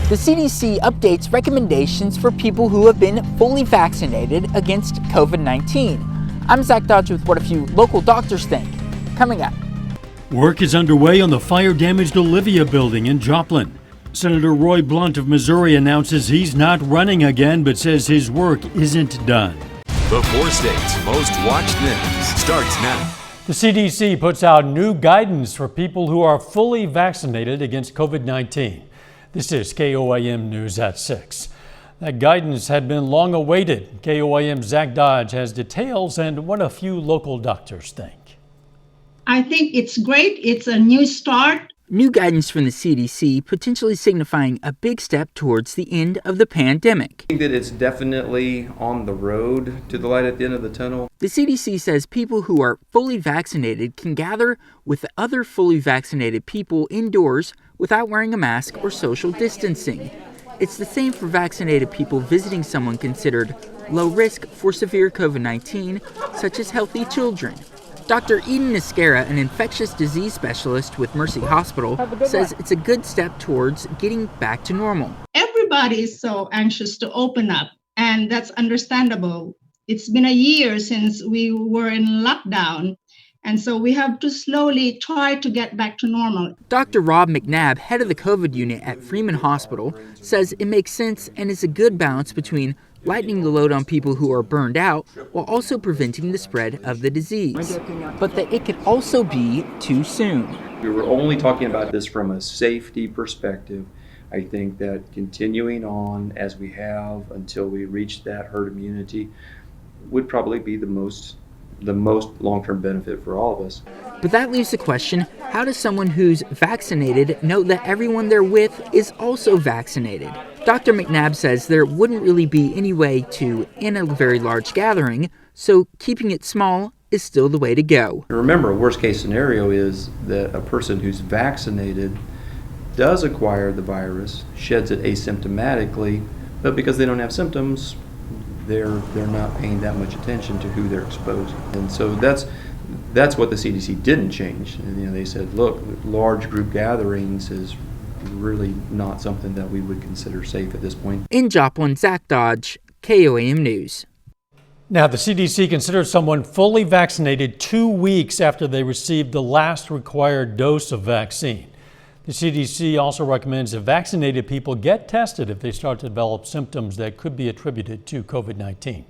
The CDC updates recommendations for people who have been fully vaccinated against COVID-19. I'm Zach Dodge with what a few local doctors think. Coming up. Work is underway on the fire-damaged Olivia building in Joplin. Senator Roy Blunt of Missouri announces he's not running again, but says his work isn't done. The 4 states most watched news starts now. The CDC puts out new guidance for people who are fully vaccinated against COVID-19. This is KOAM News at 6. That guidance had been long awaited. KOAM's Zach Dodge has details and what a few local doctors think. I think it's great. It's a new start. New guidance from the CDC potentially signifying a big step towards the end of the pandemic. I think that it's definitely on the road to the light at the end of the tunnel. The CDC says people who are fully vaccinated can gather with other fully vaccinated people indoors without wearing a mask or social distancing. It's the same for vaccinated people visiting someone considered low risk for severe COVID-19, such as healthy children. Dr. Eden Niscara, an infectious disease specialist with Mercy Hospital, says it's a good step towards getting back to normal. Everybody is so anxious to open up, and that's understandable. It's been a year since we were in lockdown, and so we have to slowly try to get back to normal. Dr. Rob McNabb, head of the COVID unit at Freeman Hospital, says it makes sense and is a good balance between lightening the load on people who are burned out while also preventing the spread of the disease. But that it could also be too soon. We were only talking about this from a safety perspective. I think that continuing on as we have until we reach that herd immunity would probably be the most long-term benefit for all of us. But that leaves the question, how does someone who's vaccinated know that everyone they're with is also vaccinated? Dr. McNabb says there wouldn't really be any way to in a very large gathering, so keeping it small is still the way to go. Remember, a worst-case scenario is that a person who's vaccinated does acquire the virus, sheds it asymptomatically, but because they don't have symptoms, they're not paying that much attention to who they're exposing. And so that's what the CDC didn't change. And, they said, look, large group gatherings is really not something that we would consider safe at this point. In Joplin, Zach Dodge, KOAM News. Now, the CDC considers someone fully vaccinated 2 weeks after they received the last required dose of vaccine. The CDC also recommends that vaccinated people get tested if they start to develop symptoms that could be attributed to COVID-19.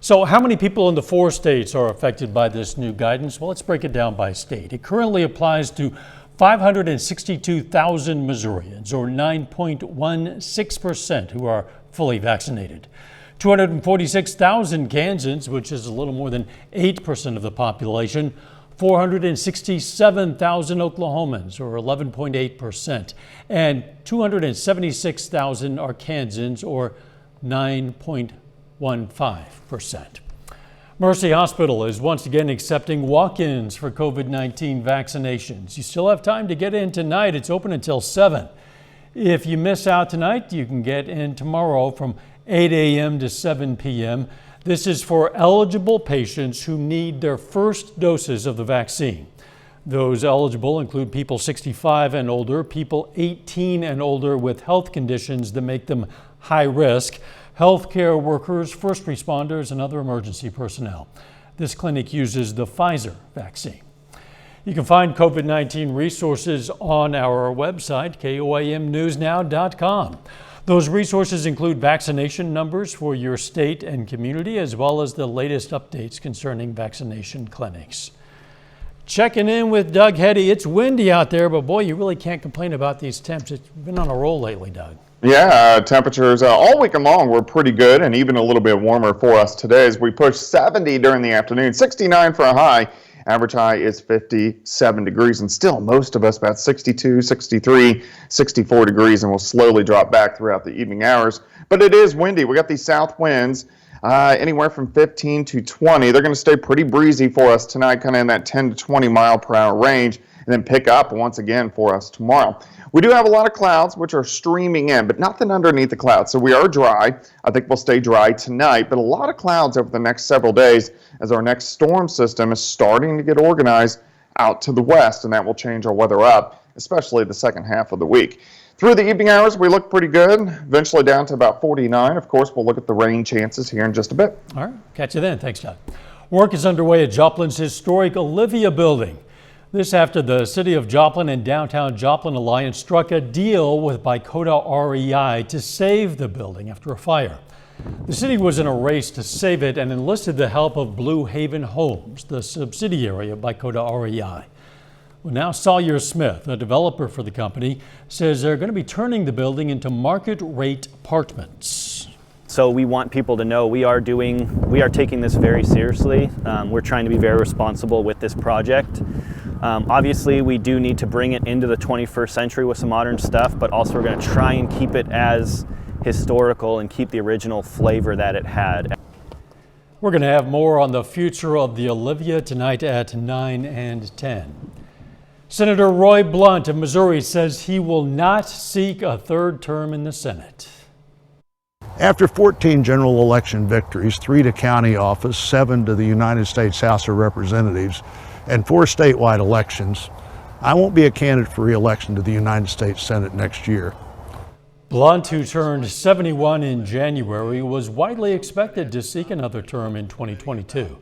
So how many people in the 4 states are affected by this new guidance? Well, let's break it down by state. It currently applies to 562,000 Missourians, or 9.16%, who are fully vaccinated. 246,000 Kansans, which is a little more than 8% of the population. 467,000 Oklahomans, or 11.8%, and 276,000 Arkansans, or 9.15%. Mercy Hospital is once again accepting walk-ins for COVID-19 vaccinations. You still have time to get in tonight. It's open until 7. If you miss out tonight, you can get in tomorrow from 8 a.m. to 7 p.m. This is for eligible patients who need their first doses of the vaccine. Those eligible include people 65 and older, people 18 and older with health conditions that make them high risk, healthcare workers, first responders, and other emergency personnel. This clinic uses the Pfizer vaccine. You can find COVID-19 resources on our website, KOAMnewsnow.com. Those resources include vaccination numbers for your state and community, as well as the latest updates concerning vaccination clinics. Checking in with Doug Heddy. It's windy out there, but boy, you really can't complain about these temps. It's been on a roll lately, Doug. Yeah, temperatures all weekend long were pretty good, and even a little bit warmer for us today as we pushed 70 during the afternoon, 69 for a high. Average high is 57 degrees, and still most of us about 62, 63, 64 degrees, and will slowly drop back throughout the evening hours. But it is windy. We got these south winds anywhere from 15 to 20. They're going to stay pretty breezy for us tonight, kind of in that 10 to 20 mile per hour range, and then pick up once again for us tomorrow. We do have a lot of clouds which are streaming in, but nothing underneath the clouds. So we are dry. I think we'll stay dry tonight, but a lot of clouds over the next several days as our next storm system is starting to get organized out to the west, and that will change our weather up, especially the second half of the week. Through the evening hours, we look pretty good, eventually down to about 49. Of course, we'll look at the rain chances here in just a bit. All right, catch you then. Thanks, Doug. Work is underway at Joplin's historic Olivia building. This after the City of Joplin and Downtown Joplin Alliance struck a deal with Bicota REI to save the building after a fire. The city was in a race to save it and enlisted the help of Blue Haven Homes, the subsidiary of Bicota REI. Well, now Sawyer Smith, a developer for the company, says they're going to be turning the building into market rate apartments. So we want people to know we are taking this very seriously. We're trying to be very responsible with this project. Obviously, we do need to bring it into the 21st century with some modern stuff, but also we're going to try and keep it as historical and keep the original flavor that it had. We're going to have more on the future of the Olivia tonight at 9 and 10. Senator Roy Blunt of Missouri says he will not seek a third term in the Senate. After 14 general election victories, 3 to county office, 7 to the United States House of Representatives, and 4 statewide elections, I won't be a candidate for re-election to the United States Senate next year. Blunt, who turned 71 in January, was widely expected to seek another term in 2022.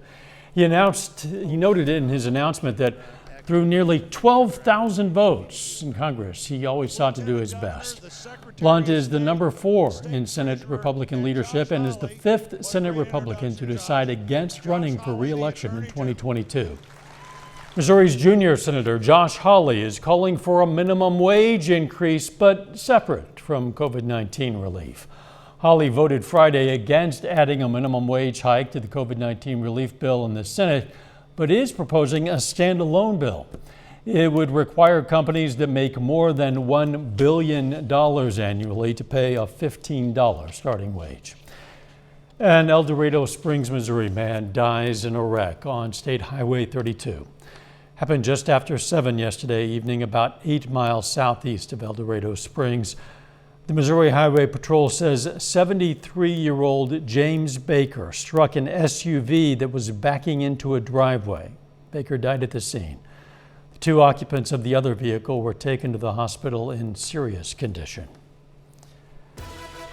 He noted in his announcement that through nearly 12,000 votes in Congress, he always sought to do his best. Blunt is the number 4 in Senate Republican leadership and is the 5th Senate Republican to decide against running for re-election in 2022. Missouri's junior Senator Josh Hawley is calling for a minimum wage increase, but separate from COVID-19 relief. Hawley voted Friday against adding a minimum wage hike to the COVID-19 relief bill in the Senate, but is proposing a standalone bill. It would require companies that make more than $1 billion annually to pay a $15 starting wage. An El Dorado Springs, Missouri man dies in a wreck on State Highway 32. Happened just after 7 yesterday evening, about 8 miles southeast of El Dorado Springs. The Missouri Highway Patrol says 73-year-old James Baker struck an SUV that was backing into a driveway. Baker died at the scene. The 2 occupants of the other vehicle were taken to the hospital in serious condition.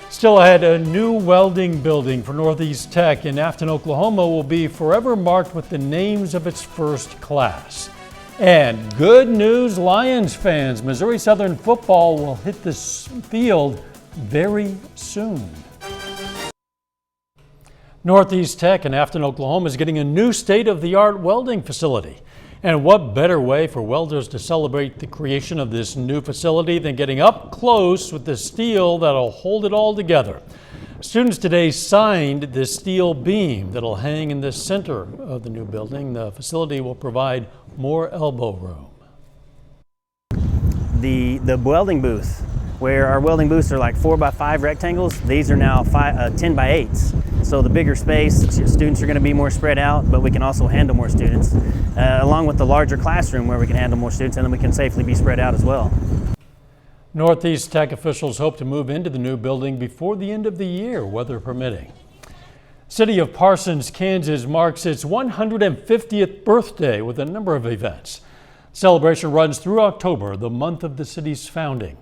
Still ahead, a new welding building for Northeast Tech in Afton, Oklahoma will be forever marked with the names of its first class. And good news, Lions fans, Missouri Southern football will hit this field very soon. Northeast Tech in Afton, Oklahoma is getting a new state-of-the-art welding facility. And what better way for welders to celebrate the creation of this new facility than getting up close with the steel that'll hold it all together. Students today signed this steel beam that'll hang in the center of the new building. The facility will provide more elbow room. The welding booth, where our welding booths are like 4x5 rectangles, these are now 10x8s. So the bigger space, students are going to be more spread out, but we can also handle more students, along with the larger classroom where we can handle more students, and then we can safely be spread out as well. Northeast Tech officials hope to move into the new building before the end of the year, weather permitting. City of Parsons, Kansas marks its 150th birthday with a number of events. Celebration runs through October, the month of the city's founding.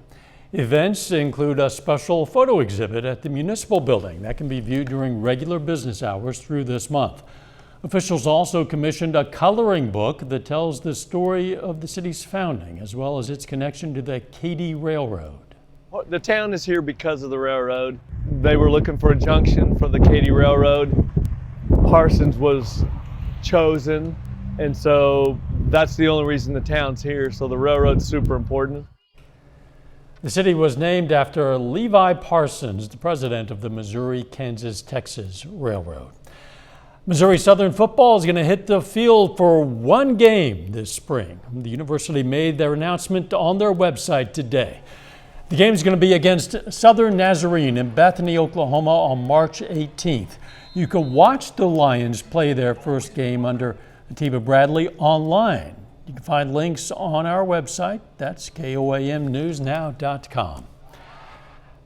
Events include a special photo exhibit at the municipal building that can be viewed during regular business hours through this month. Officials also commissioned a coloring book that tells the story of the city's founding, as well as its connection to the Katy Railroad. The town is here because of the railroad. They were looking for a junction for the Katy Railroad. Parsons was chosen, and so that's the only reason the town's here. So the railroad's super important. The city was named after Levi Parsons, the president of the Missouri-Kansas-Texas Railroad. Missouri Southern football is going to hit the field for one game this spring. The university made their announcement on their website today. The game is going to be against Southern Nazarene in Bethany, Oklahoma on March 18th. You can watch the Lions play their first game under Atiba Bradley online. You can find links on our website. That's KOAMnewsnow.com.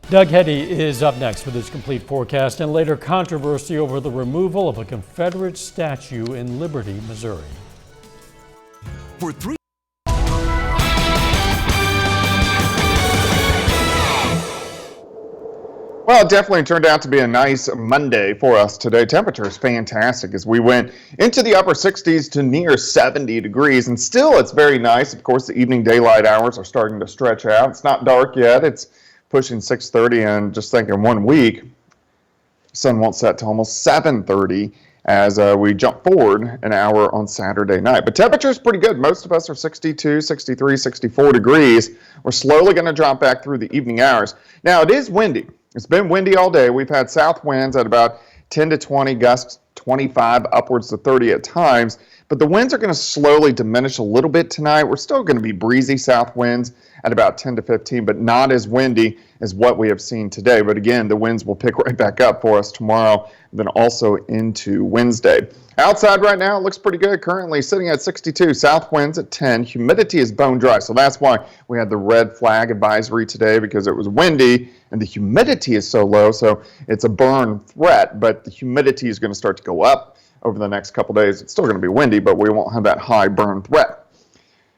Doug Heddy is up next with his complete forecast, and later controversy over the removal of a Confederate statue in Liberty, Missouri. For 3 Well, it definitely turned out to be a nice Monday for us today. Temperature is fantastic as we went into the upper 60s to near 70 degrees. And still, it's very nice. Of course, the evening daylight hours are starting to stretch out. It's not dark yet. It's pushing 6:30, and just thinking 1 week, sun won't set till almost 7:30 as we jump forward an hour on Saturday night. But temperature is pretty good. Most of us are 62, 63, 64 degrees. We're slowly going to drop back through the evening hours. Now, it is windy. It's been windy all day. We've had south winds at about 10 to 20, gusts 25, upwards to 30 at times. But the winds are going to slowly diminish a little bit tonight. We're still going to be breezy south winds at about 10 to 15, but not as windy as what we have seen today. But again, the winds will pick right back up for us tomorrow, then also into Wednesday. Outside right now, it looks pretty good. Currently sitting at 62, south winds at 10. Humidity is bone dry, so that's why we had the red flag advisory today, because it was windy and the humidity is so low, so it's a burn threat, but the humidity is going to start to go up over the next couple days. It's still going to be windy, but we won't have that high burn threat.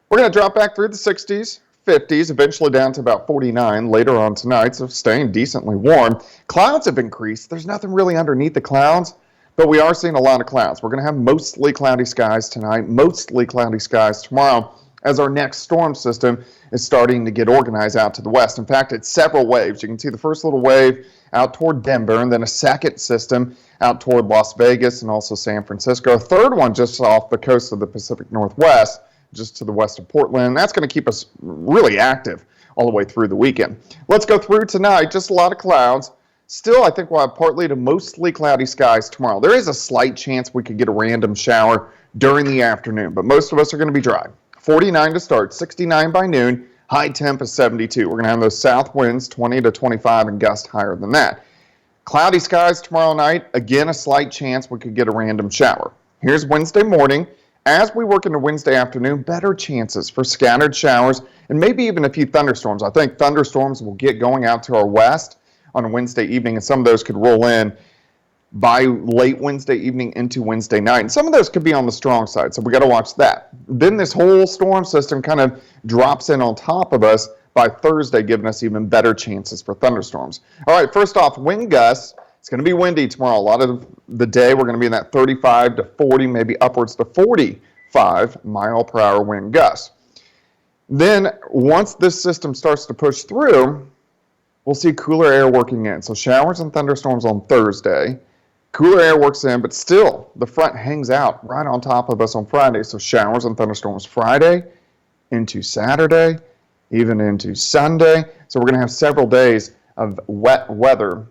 We're going to drop back through the 60s, 50s, eventually down to about 49 later on tonight, so staying decently warm. Clouds have increased. There's nothing really underneath the clouds, but we are seeing a lot of clouds. We're going to have mostly cloudy skies tonight, mostly cloudy skies tomorrow, as our next storm system is starting to get organized out to the west. In fact, it's several waves. You can see the first little wave out toward Denver, and then a second system out toward Las Vegas and also San Francisco. A third one just off the coast of the Pacific Northwest, just to the west of Portland. That's going to keep us really active all the way through the weekend. Let's go through tonight. Just a lot of clouds. Still, I think we'll have partly to mostly cloudy skies tomorrow. There is a slight chance we could get a random shower during the afternoon, but most of us are going to be dry. 49 to start, 69 by noon, high temp is 72. We're going to have those south winds, 20 to 25, and gusts higher than that. Cloudy skies tomorrow night. Again, a slight chance we could get a random shower. Here's Wednesday morning. As we work into Wednesday afternoon, better chances for scattered showers and maybe even a few thunderstorms. I think thunderstorms will get going out to our west on a Wednesday evening, and some of those could roll in by late Wednesday evening into Wednesday night. And some of those could be on the strong side, so we got to watch that. Then this whole storm system kind of drops in on top of us by Thursday, giving us even better chances for thunderstorms. All right, first off, wind gusts. It's going to be windy tomorrow. A lot of the day we're going to be in that 35 to 40, maybe upwards to 45 mile per hour wind gusts. Then once this system starts to push through, we'll see cooler air working in. So showers and thunderstorms on Thursday. Cooler air works in, but still the front hangs out right on top of us on Friday. So showers and thunderstorms Friday into Saturday, even into Sunday. So we're going to have several days of wet weather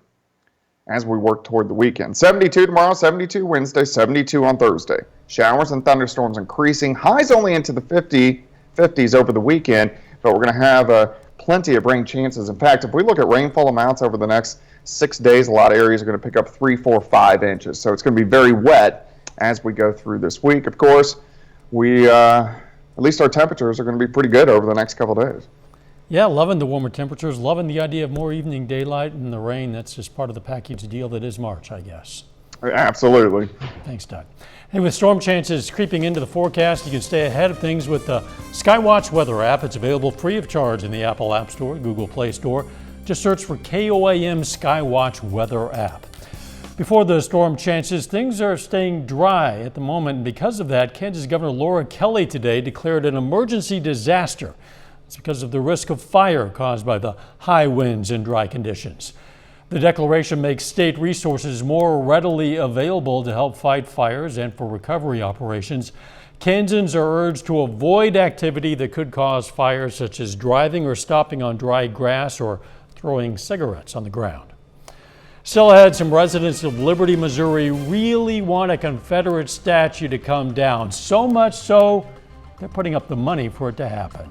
as we work toward the weekend. 72 tomorrow, 72 Wednesday, 72 on Thursday. Showers and thunderstorms increasing. Highs only into the 50s over the weekend, but we're going to have plenty of rain chances. In fact, if we look at rainfall amounts over the next 6 days, a lot of areas are going to pick up 3, 4, 5 inches. So it's going to be very wet as we go through this week. Of course, at least our temperatures are going to be pretty good over the next couple of days. Yeah, loving the warmer temperatures, loving the idea of more evening daylight and the rain. That's just part of the package deal that is March, I guess. Absolutely. Thanks, Doug. Hey, with storm chances creeping into the forecast, you can stay ahead of things with the Skywatch Weather App. It's available free of charge in the Apple App Store, Google Play Store. Just search for KOAM Skywatch Weather App. Before the storm chances, things are staying dry at the moment. And because of that, Kansas Governor Laura Kelly today declared an emergency disaster. It's because of the risk of fire caused by the high winds and dry conditions. The declaration makes state resources more readily available to help fight fires and for recovery operations. Kansans are urged to avoid activity that could cause fires, such as driving or stopping on dry grass or throwing cigarettes on the ground. Still ahead, some residents of Liberty, Missouri really want a Confederate statue to come down. So much so, they're putting up the money for it to happen.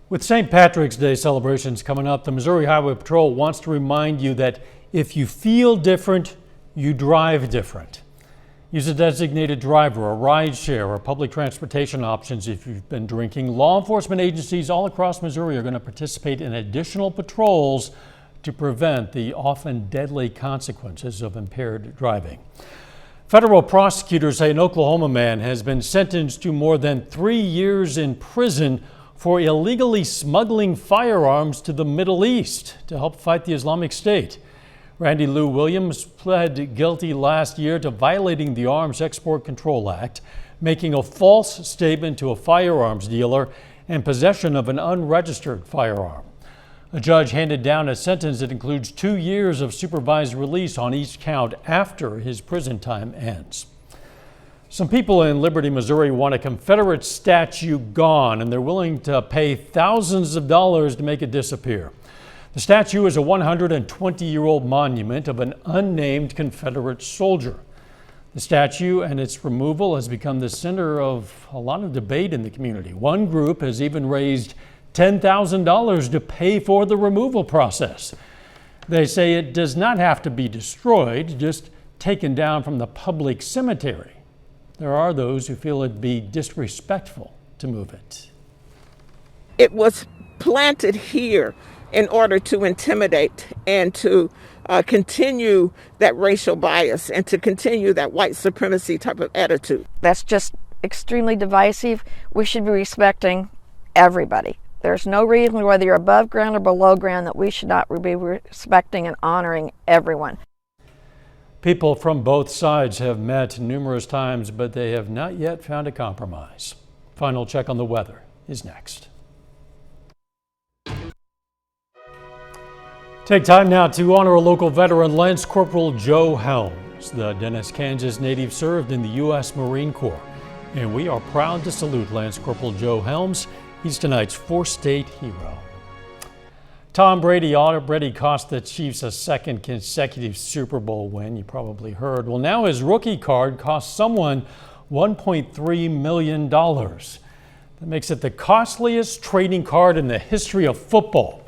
With St. Patrick's Day celebrations coming up, the Missouri Highway Patrol wants to remind you that if you feel different, you drive different. Use a designated driver, a ride share, or public transportation options if you've been drinking. Law enforcement agencies all across Missouri are going to participate in additional patrols to prevent the often deadly consequences of impaired driving. Federal prosecutors say an Oklahoma man has been sentenced to more than 3 years in prison for illegally smuggling firearms to the Middle East to help fight the Islamic State. Randy Lou Williams pled guilty last year to violating the Arms Export Control Act, making a false statement to a firearms dealer, and possession of an unregistered firearm. A judge handed down a sentence that includes 2 years of supervised release on each count after his prison time ends. Some people in Liberty, Missouri want a Confederate statue gone, and they're willing to pay thousands of dollars to make it disappear. The statue is a 120-year-old monument of an unnamed Confederate soldier. The statue and its removal has become the center of a lot of debate in the community. One group has even raised $10,000 to pay for the removal process. They say it does not have to be destroyed, just taken down from the public cemetery. There are those who feel it'd be disrespectful to move it. It was planted here in order to intimidate and to continue that racial bias and to continue that white supremacy type of attitude. That's just extremely divisive. We should be respecting everybody. There's no reason, whether you're above ground or below ground, that we should not be respecting and honoring everyone. People from both sides have met numerous times, but they have not yet found a compromise. Final check on the weather is next. Take time now to honor a local veteran, Lance Corporal Joe Helms. The Dennis, Kansas native served in the U.S. Marine Corps, and we are proud to salute Lance Corporal Joe Helms. He's tonight's four-state hero. Tom Brady already cost the Chiefs a second consecutive Super Bowl win, you probably heard. Well, now his rookie card cost someone $1.3 million. That makes it the costliest trading card in the history of football.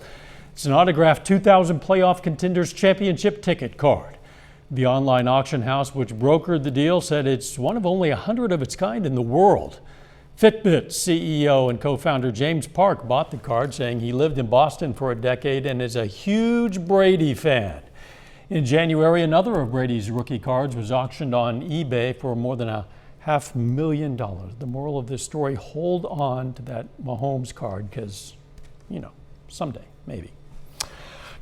It's an autographed 2000 Playoff Contenders Championship ticket card. The online auction house which brokered the deal said it's one of only 100 of its kind in the world. Fitbit CEO and co-founder James Park bought the card, saying he lived in Boston for a decade and is a huge Brady fan. In January, another of Brady's rookie cards was auctioned on eBay for more than $500,000. The moral of this story, hold on to that Mahomes card because, someday, maybe.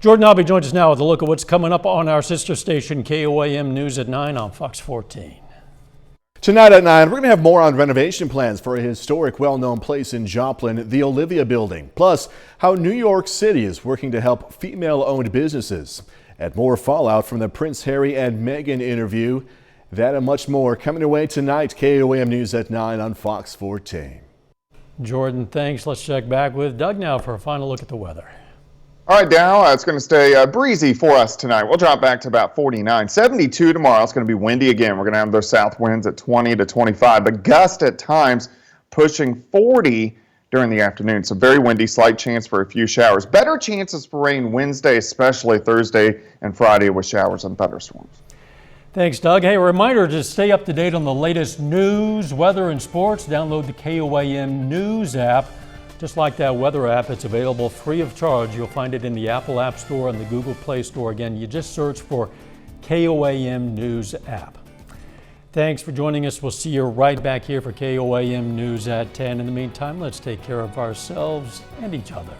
Jordan Albee joins us now with a look at what's coming up on our sister station, KOAM News at 9 on Fox 14. Tonight at 9, we're going to have more on renovation plans for a historic, well-known place in Joplin, the Olivia Building. Plus, how New York City is working to help female-owned businesses. And more fallout from the Prince Harry and Meghan interview. That and much more coming away tonight. KOAM News at 9 on Fox 14. Jordan, thanks. Let's check back with Doug now for a final look at the weather. All right, Dow, it's going to stay breezy for us tonight. We'll drop back to about 49. 72 tomorrow. It's going to be windy again. We're going to have those south winds at 20 to 25, but gust at times pushing 40 during the afternoon. So very windy, slight chance for a few showers. Better chances for rain Wednesday, especially Thursday and Friday with showers and thunderstorms. Thanks, Doug. Hey, a reminder to stay up to date on the latest news, weather, and sports. Download the KOAM News app. Just like that weather app, it's available free of charge. You'll find it in the Apple App Store and the Google Play Store. Again, you just search for KOAM News app. Thanks for joining us. We'll see you right back here for KOAM News at 10. In the meantime, let's take care of ourselves and each other.